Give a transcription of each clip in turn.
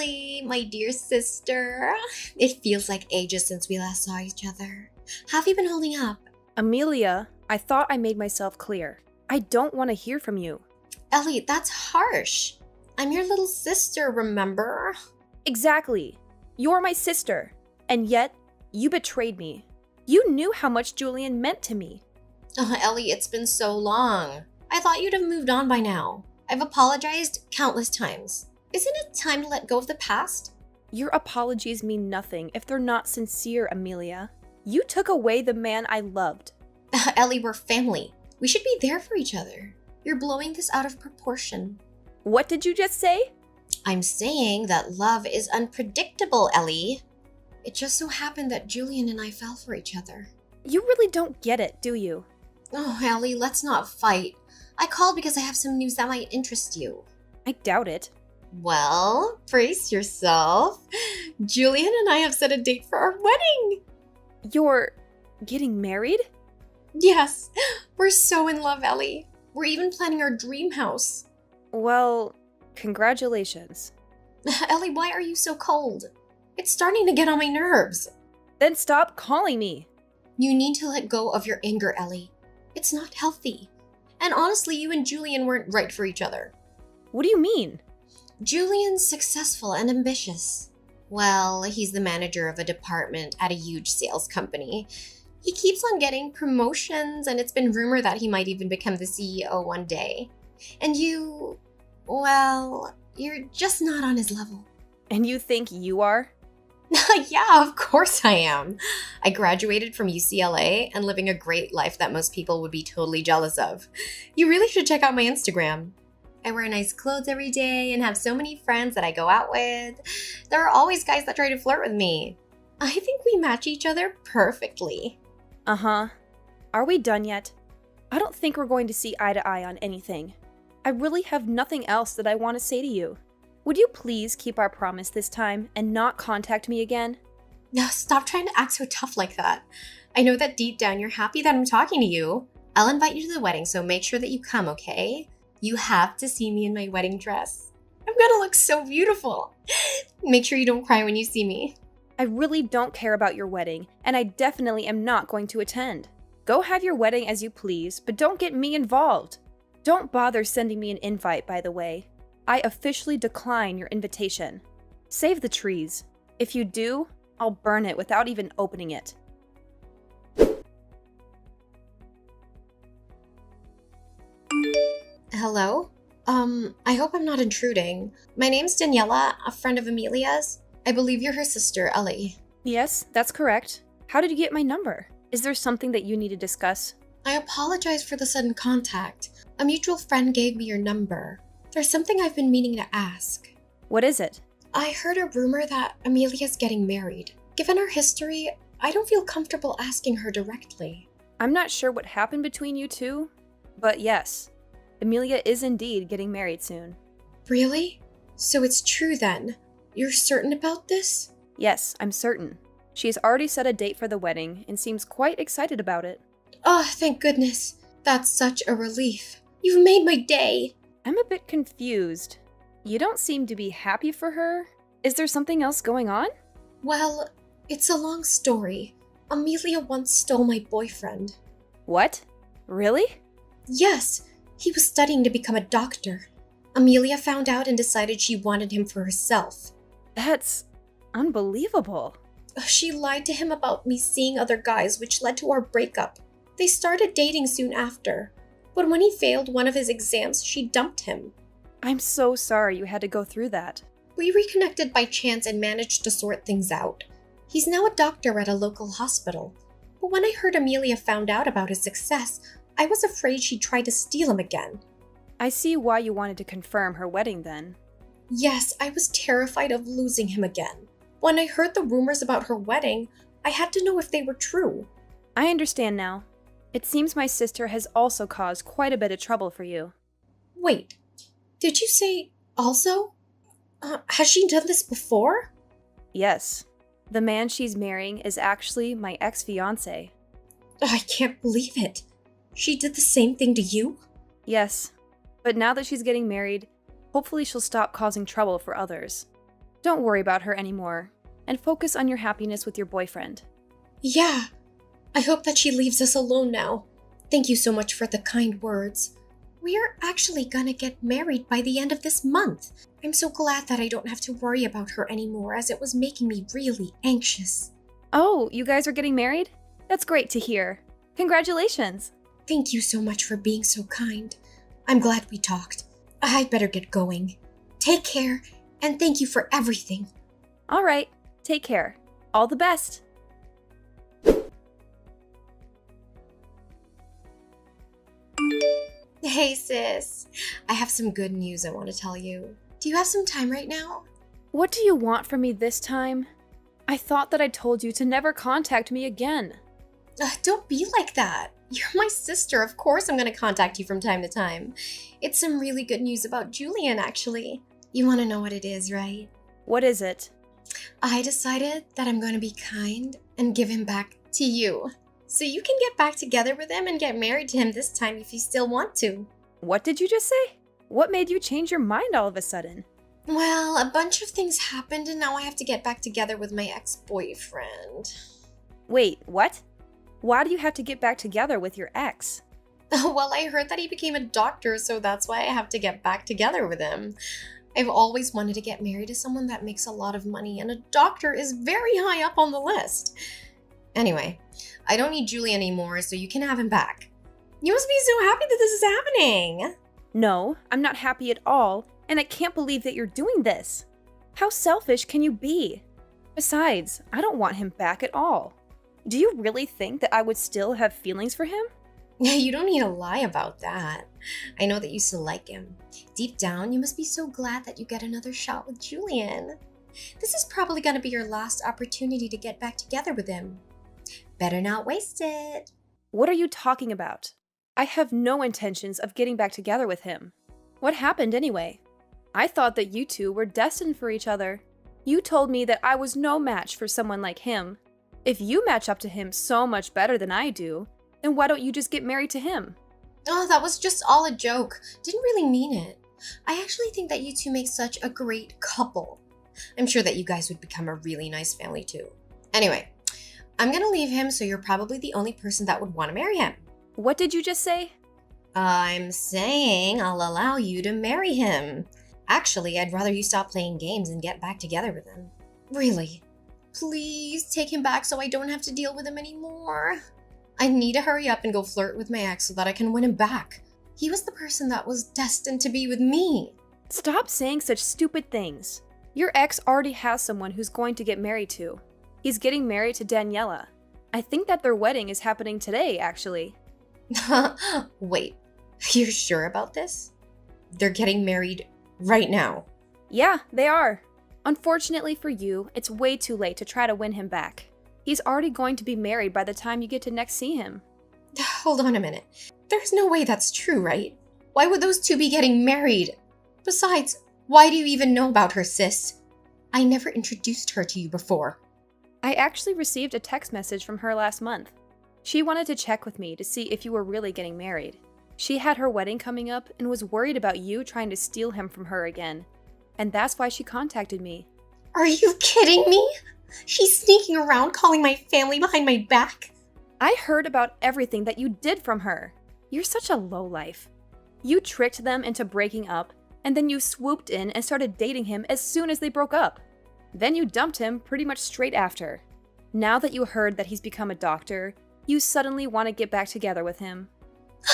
Ellie, my dear sister. It feels like ages since we last saw each other. How have you been holding up? Amelia, I thought I made myself clear. I don't want to hear from you. Ellie, that's harsh. I'm your little sister, remember? Exactly. You're my sister. And yet, you betrayed me. You knew how much Julian meant to me. Oh, Ellie, it's been so long. I thought you'd have moved on by now. I've apologized countless times. Isn't it time to let go of the past? Your apologies mean nothing if they're not sincere, Amelia. You took away the man I loved. Ellie, we're family. We should be there for each other. You're blowing this out of proportion. What did you just say? I'm saying that love is unpredictable, Ellie. It just so happened that Julian and I fell for each other. You really don't get it, do you? Oh, Ellie, let's not fight. I called because I have some news that might interest you. I doubt it. Well, brace yourself. Julian and I have set a date for our wedding. You're getting married? Yes, we're so in love, Ellie. We're even planning our dream house. Well, congratulations. Ellie, why are you so cold? It's starting to get on my nerves. Then stop calling me. You need to let go of your anger, Ellie. It's not healthy. And honestly, you and Julian weren't right for each other. What do you mean? Julian's successful and ambitious. Well, he's the manager of a department at a huge sales company. He keeps on getting promotions, and it's been rumored that he might even become the CEO one day. And you, well, you're just not on his level. And you think you are? Yeah, of course I am. I graduated from UCLA and living a great life that most people would be totally jealous of. You really should check out my Instagram. I wear nice clothes every day and have so many friends that I go out with. There are always guys that try to flirt with me. I think we match each other perfectly. Uh-huh. Are we done yet? I don't think we're going to see eye to eye on anything. I really have nothing else that I want to say to you. Would you please keep our promise this time and not contact me again? No, stop trying to act so tough like that. I know that deep down you're happy that I'm talking to you. I'll invite you to the wedding, so make sure that you come, okay? You have to see me in my wedding dress. I'm gonna look so beautiful. Make sure you don't cry when you see me. I really don't care about your wedding, and I definitely am not going to attend. Go have your wedding as you please, but don't get me involved. Don't bother sending me an invite, by the way. I officially decline your invitation. Save the trees. If you do, I'll burn it without even opening it. Hello? I hope I'm not intruding. My name's Daniela, a friend of Amelia's. I believe you're her sister, Ellie. Yes, that's correct. How did you get my number? Is there something that you need to discuss? I apologize for the sudden contact. A mutual friend gave me your number. There's something I've been meaning to ask. What is it? I heard a rumor that Amelia's getting married. Given our history, I don't feel comfortable asking her directly. I'm not sure what happened between you two, but yes, Amelia is indeed getting married soon. Really? So it's true then? You're certain about this? Yes, I'm certain. She has already set a date for the wedding and seems quite excited about it. Oh, thank goodness. That's such a relief. You've made my day. I'm a bit confused. You don't seem to be happy for her. Is there something else going on? Well, it's a long story. Amelia once stole my boyfriend. What? Really? Yes, he was studying to become a doctor. Amelia found out and decided she wanted him for herself. That's unbelievable. She lied to him about me seeing other guys, which led to our breakup. They started dating soon after. But when he failed one of his exams, she dumped him. I'm so sorry you had to go through that. We reconnected by chance and managed to sort things out. He's now a doctor at a local hospital. But when I heard Amelia found out about his success, I was afraid she'd try to steal him again. I see why you wanted to confirm her wedding then. Yes, I was terrified of losing him again. When I heard the rumors about her wedding, I had to know if they were true. I understand now. It seems my sister has also caused quite a bit of trouble for you. Wait, did you say also? Has she done this before? Yes. The man she's marrying is actually my ex-fiancé. I can't believe it. She did the same thing to you? Yes. But now that she's getting married, hopefully she'll stop causing trouble for others. Don't worry about her anymore, and focus on your happiness with your boyfriend. Yeah, I hope that she leaves us alone now. Thank you so much for the kind words. We are actually gonna get married by the end of this month. I'm so glad that I don't have to worry about her anymore, as it was making me really anxious. Oh, you guys are getting married? That's great to hear. Congratulations! Thank you so much for being so kind. I'm glad we talked. I'd better get going. Take care, and thank you for everything. All right, take care. All the best! Hey sis, I have some good news I want to tell you. Do you have some time right now? What do you want from me this time? I thought that I told you to never contact me again. Don't be like that. You're my sister. Of course I'm going to contact you from time to time. It's some really good news about Julian, actually. You want to know what it is, right? What is it? I decided that I'm going to be kind and give him back to you. So you can get back together with him and get married to him this time if you still want to. What did you just say? What made you change your mind all of a sudden? Well, a bunch of things happened and now I have to get back together with my ex-boyfriend. Wait, what? Why do you have to get back together with your ex? Well, I heard that he became a doctor, so that's why I have to get back together with him. I've always wanted to get married to someone that makes a lot of money, and a doctor is very high up on the list. Anyway, I don't need Julian anymore, so you can have him back. You must be so happy that this is happening. No, I'm not happy at all, and I can't believe that you're doing this. How selfish can you be? Besides, I don't want him back at all. Do you really think that I would still have feelings for him? You don't need to lie about that. I know that you still like him. Deep down, you must be so glad that you get another shot with Julian. This is probably going to be your last opportunity to get back together with him. Better not waste it. What are you talking about? I have no intentions of getting back together with him. What happened anyway? I thought that you two were destined for each other. You told me that I was no match for someone like him. If you match up to him so much better than I do, then why don't you just get married to him? Oh, that was just all a joke. Didn't really mean it. I actually think that you two make such a great couple. I'm sure that you guys would become a really nice family too. Anyway, I'm gonna leave him, so you're probably the only person that would want to marry him. What did you just say? I'm saying I'll allow you to marry him. Actually, I'd rather you stop playing games and get back together with him. Really. Please take him back so I don't have to deal with him anymore. I need to hurry up and go flirt with my ex so that I can win him back. He was the person that was destined to be with me. Stop saying such stupid things. Your ex already has someone who's going to get married to. He's getting married to Daniela. I think that their wedding is happening today, actually. Wait, you're sure about this? They're getting married right now. Yeah, they are. Unfortunately for you, it's way too late to try to win him back. He's already going to be married by the time you get to next see him. Hold on a minute. There's no way that's true, right? Why would those two be getting married? Besides, why do you even know about her, sis? I never introduced her to you before. I actually received a text message from her last month. She wanted to check with me to see if you were really getting married. She had her wedding coming up and was worried about you trying to steal him from her again. And that's why she contacted me. Are you kidding me? She's sneaking around calling my family behind my back? I heard about everything that you did from her. You're such a lowlife. You tricked them into breaking up, and then you swooped in and started dating him as soon as they broke up. Then you dumped him pretty much straight after. Now that you heard that he's become a doctor, you suddenly want to get back together with him.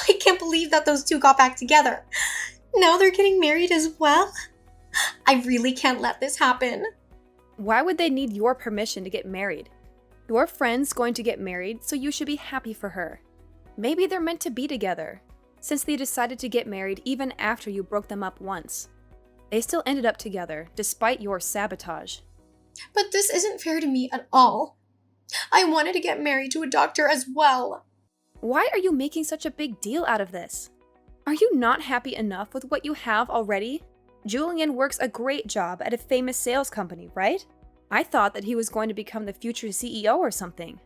I can't believe that those two got back together. Now they're getting married as well? I really can't let this happen. Why would they need your permission to get married? Your friend's going to get married, so you should be happy for her. Maybe they're meant to be together, since they decided to get married even after you broke them up once. They still ended up together, despite your sabotage. But this isn't fair to me at all. I wanted to get married to a doctor as well. Why are you making such a big deal out of this? Are you not happy enough with what you have already? Julian works a great job at a famous sales company, right? I thought that he was going to become the future CEO or something.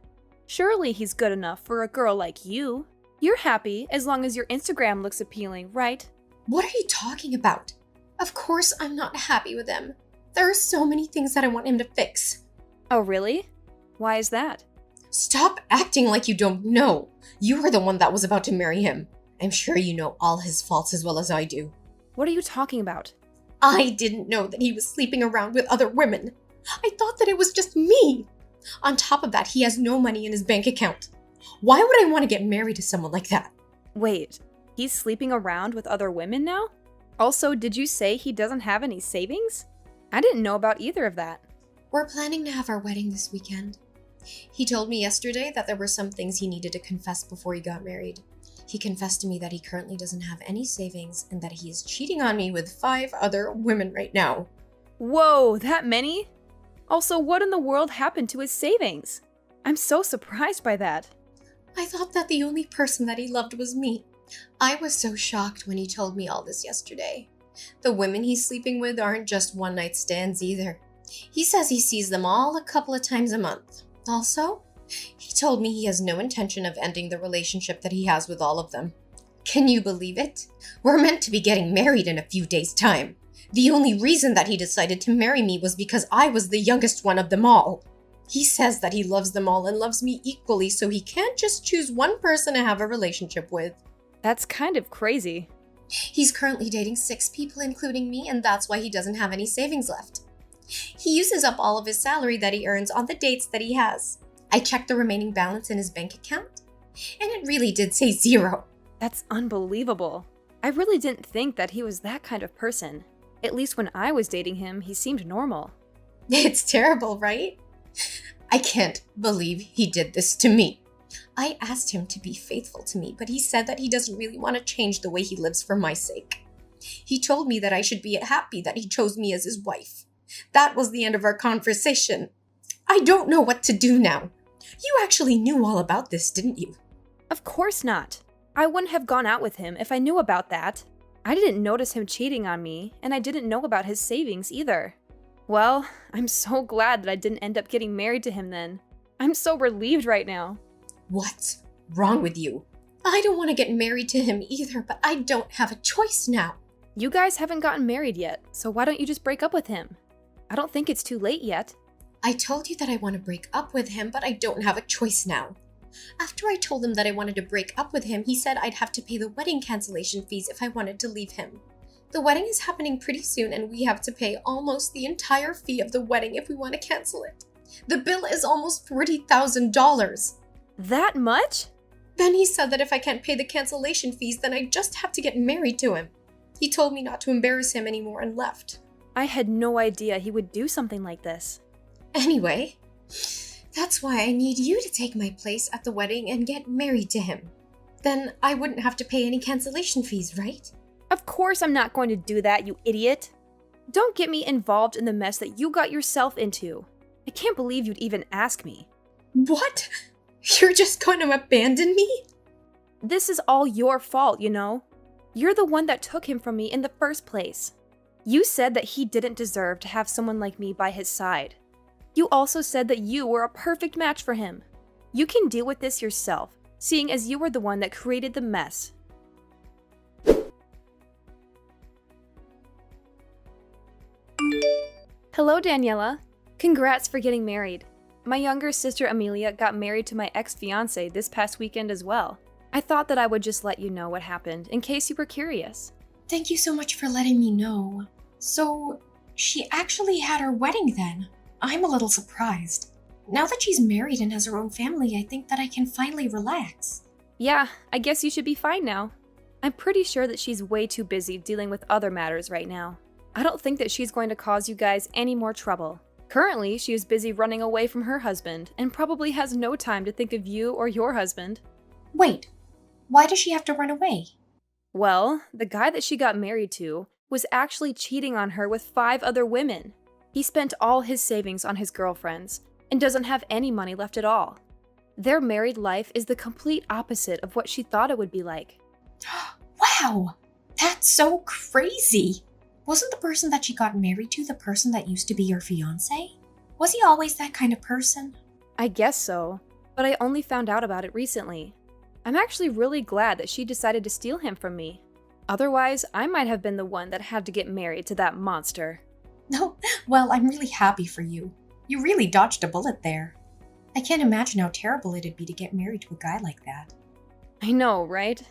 Surely he's good enough for a girl like you. You're happy as long as your Instagram looks appealing, right? What are you talking about? Of course I'm not happy with him. There are so many things that I want him to fix. Oh, really? Why is that? Stop acting like you don't know. You are the one that was about to marry him. I'm sure you know all his faults as well as I do. What are you talking about? I didn't know that he was sleeping around with other women. I thought that it was just me. On top of that, he has no money in his bank account. Why would I want to get married to someone like that? Wait, he's sleeping around with other women now? Also, did you say he doesn't have any savings? I didn't know about either of that. We're planning to have our wedding this weekend. He told me yesterday that there were some things he needed to confess before he got married. He confessed to me that he currently doesn't have any savings and that he is cheating on me with 5 other women right now. Whoa, that many? Also, what in the world happened to his savings? I'm so surprised by that. I thought that the only person that he loved was me. I was so shocked when he told me all this yesterday. The women he's sleeping with aren't just one-night stands either. He says he sees them all a couple of times a month. Also, he told me he has no intention of ending the relationship that he has with all of them. Can you believe it? We're meant to be getting married in a few days' time. The only reason that he decided to marry me was because I was the youngest one of them all. He says that he loves them all and loves me equally, so he can't just choose one person to have a relationship with. That's kind of crazy. He's currently dating 6 people, including me, and that's why he doesn't have any savings left. He uses up all of his salary that he earns on the dates that he has. I checked the remaining balance in his bank account, and it really did say 0. That's unbelievable. I really didn't think that he was that kind of person. At least when I was dating him, he seemed normal. It's terrible, right? I can't believe he did this to me. I asked him to be faithful to me, but he said that he doesn't really want to change the way he lives for my sake. He told me that I should be happy that he chose me as his wife. That was the end of our conversation. I don't know what to do now. You actually knew all about this, didn't you? Of course not. I wouldn't have gone out with him if I knew about that. I didn't notice him cheating on me, and I didn't know about his savings either. Well, I'm so glad that I didn't end up getting married to him then. I'm so relieved right now. What's wrong with you? I don't want to get married to him either, but I don't have a choice now. You guys haven't gotten married yet, so why don't you just break up with him? I don't think it's too late yet. I told you that I want to break up with him, but I don't have a choice now. After I told him that I wanted to break up with him, he said I'd have to pay the wedding cancellation fees if I wanted to leave him. The wedding is happening pretty soon, and we have to pay almost the entire fee of the wedding if we want to cancel it. The bill is almost $40,000. That much? Then he said that if I can't pay the cancellation fees, then I just have to get married to him. He told me not to embarrass him anymore and left. I had no idea he would do something like this. Anyway, that's why I need you to take my place at the wedding and get married to him. Then I wouldn't have to pay any cancellation fees, right? Of course I'm not going to do that, you idiot. Don't get me involved in the mess that you got yourself into. I can't believe you'd even ask me. What? You're just going to abandon me? This is all your fault, you know? You're the one that took him from me in the first place. You said that he didn't deserve to have someone like me by his side. You also said that you were a perfect match for him. You can deal with this yourself, seeing as you were the one that created the mess. Hello, Daniela. Congrats for getting married. My younger sister Amelia got married to my ex-fiancé this past weekend as well. I thought that I would just let you know what happened in case you were curious. Thank you so much for letting me know. So, she actually had her wedding then? I'm a little surprised. Now that she's married and has her own family, I think that I can finally relax. Yeah, I guess you should be fine now. I'm pretty sure that she's way too busy dealing with other matters right now. I don't think that she's going to cause you guys any more trouble. Currently, she is busy running away from her husband and probably has no time to think of you or your husband. Wait, why does she have to run away? Well, the guy that she got married to was actually cheating on her with 5 other women. He spent all his savings on his girlfriends and doesn't have any money left at all. Their married life is the complete opposite of what she thought it would be like. Wow, that's so crazy. Wasn't the person that she got married to the person that used to be your fiancé? Was he always that kind of person? I guess so, but I only found out about it recently. I'm actually really glad that she decided to steal him from me. Otherwise, I might have been the one that had to get married to that monster. No, well, I'm really happy for you. You really dodged a bullet there. I can't imagine how terrible it'd be to get married to a guy like that. I know, right?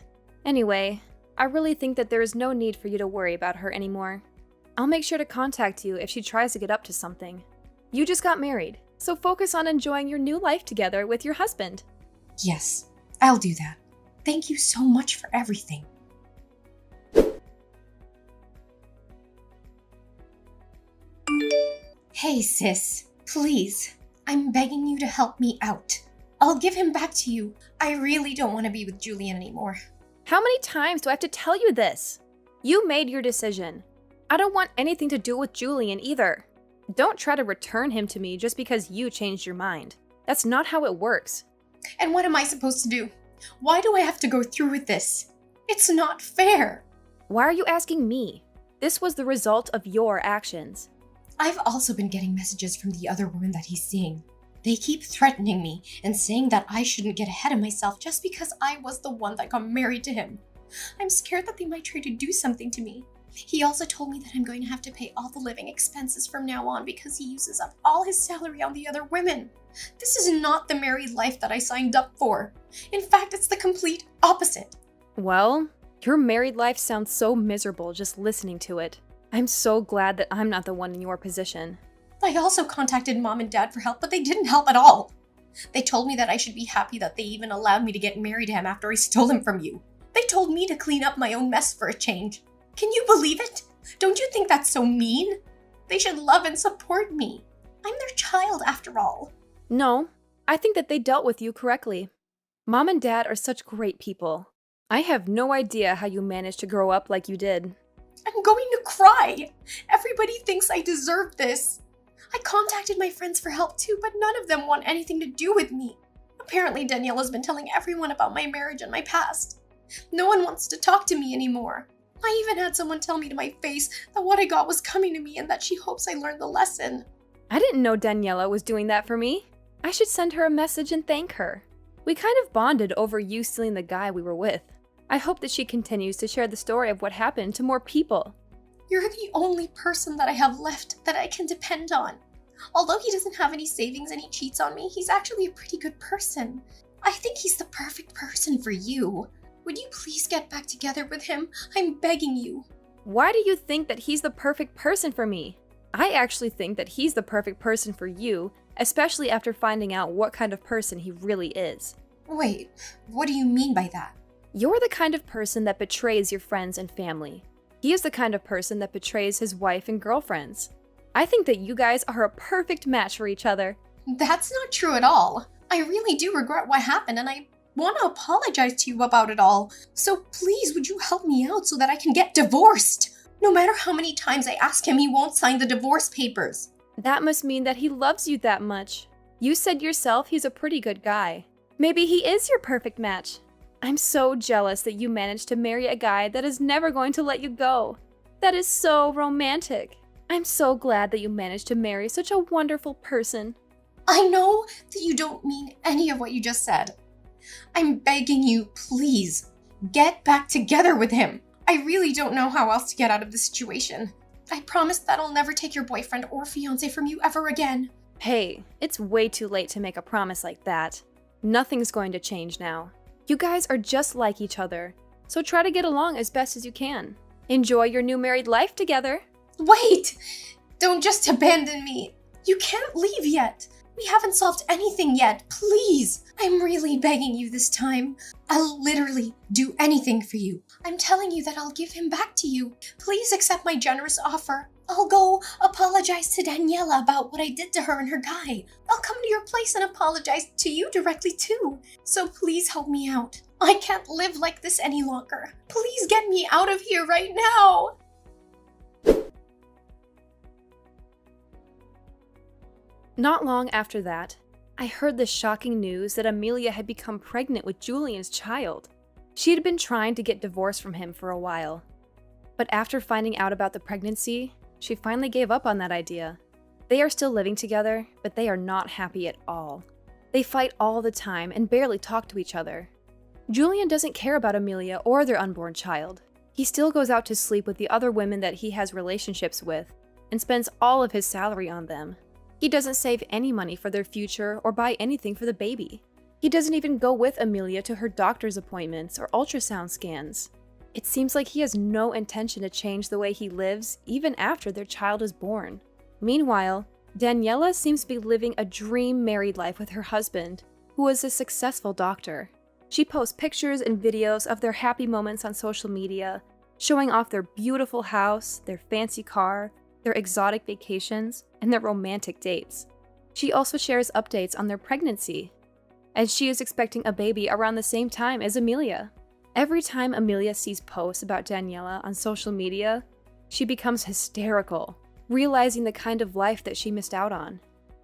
Anyway, I really think that there is no need for you to worry about her anymore. I'll make sure to contact you if she tries to get up to something. You just got married, so focus on enjoying your new life together with your husband. Yes, I'll do that. Thank you so much for everything. Hey, sis. Please. I'm begging you to help me out. I'll give him back to you. I really don't want to be with Julian anymore. How many times do I have to tell you this? You made your decision. I don't want anything to do with Julian either. Don't try to return him to me just because you changed your mind. That's not how it works. And what am I supposed to do? Why do I have to go through with this? It's not fair. Why are you asking me? This was the result of your actions. I've also been getting messages from the other women that he's seeing. They keep threatening me and saying that I shouldn't get ahead of myself just because I was the one that got married to him. I'm scared that they might try to do something to me. He also told me that I'm going to have to pay all the living expenses from now on because he uses up all his salary on the other women. This is not the married life that I signed up for. In fact, it's the complete opposite. Well, your married life sounds so miserable just listening to it. I'm so glad that I'm not the one in your position. I also contacted Mom and Dad for help, but they didn't help at all. They told me that I should be happy that they even allowed me to get married to him after I stole him from you. They told me to clean up my own mess for a change. Can you believe it? Don't you think that's so mean? They should love and support me. I'm their child after all. No, I think that they dealt with you correctly. Mom and Dad are such great people. I have no idea how you managed to grow up like you did. I'm going to cry. Everybody thinks I deserve this. I contacted my friends for help too, but none of them want anything to do with me. Apparently, Daniela's been telling everyone about my marriage and my past. No one wants to talk to me anymore. I even had someone tell me to my face that what I got was coming to me and that she hopes I learned the lesson. I didn't know Daniela was doing that for me. I should send her a message and thank her. We kind of bonded over you stealing the guy we were with. I hope that she continues to share the story of what happened to more people. You're the only person that I have left that I can depend on. Although he doesn't have any savings and he cheats on me, he's actually a pretty good person. I think he's the perfect person for you. Would you please get back together with him? I'm begging you. Why do you think that he's the perfect person for me? I actually think that he's the perfect person for you, especially after finding out what kind of person he really is. Wait, what do you mean by that? You're the kind of person that betrays your friends and family. He is the kind of person that betrays his wife and girlfriends. I think that you guys are a perfect match for each other. That's not true at all. I really do regret what happened and I want to apologize to you about it all. So please, would you help me out so that I can get divorced? No matter how many times I ask him, he won't sign the divorce papers. That must mean that he loves you that much. You said yourself he's a pretty good guy. Maybe he is your perfect match. I'm so jealous that you managed to marry a guy that is never going to let you go. That is so romantic. I'm so glad that you managed to marry such a wonderful person. I know that you don't mean any of what you just said. I'm begging you, please, get back together with him. I really don't know how else to get out of this situation. I promise that I'll never take your boyfriend or fiancé from you ever again. Hey, it's way too late to make a promise like that. Nothing's going to change now. You guys are just like each other, so try to get along as best as you can. Enjoy your new married life together. Wait! Don't just abandon me. You can't leave yet. We haven't solved anything yet. Please! I'm really begging you this time. I'll literally do anything for you. I'm telling you that I'll give him back to you. Please accept my generous offer. I'll go apologize to Daniela about what I did to her and her guy. I'll come to your place and apologize to you directly too. So please help me out. I can't live like this any longer. Please get me out of here right now. Not long after that, I heard the shocking news that Amelia had become pregnant with Julian's child. She had been trying to get divorced from him for a while. But after finding out about the pregnancy, she finally gave up on that idea. They are still living together, but they are not happy at all. They fight all the time and barely talk to each other. Julian doesn't care about Amelia or their unborn child. He still goes out to sleep with the other women that he has relationships with, and spends all of his salary on them. He doesn't save any money for their future or buy anything for the baby. He doesn't even go with Amelia to her doctor's appointments or ultrasound scans. It seems like he has no intention to change the way he lives even after their child is born. Meanwhile, Daniela seems to be living a dream married life with her husband, who is a successful doctor. She posts pictures and videos of their happy moments on social media, showing off their beautiful house, their fancy car, their exotic vacations, and their romantic dates. She also shares updates on their pregnancy, as she is expecting a baby around the same time as Amelia. Every time Amelia sees posts about Daniela on social media, she becomes hysterical, realizing the kind of life that she missed out on.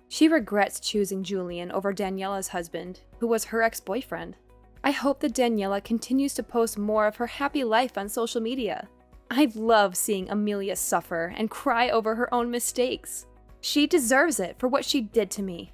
She regrets choosing Julian over Daniela's husband, who was her ex-boyfriend. I hope that Daniela continues to post more of her happy life on social media. I love seeing Amelia suffer and cry over her own mistakes. She deserves it for what she did to me.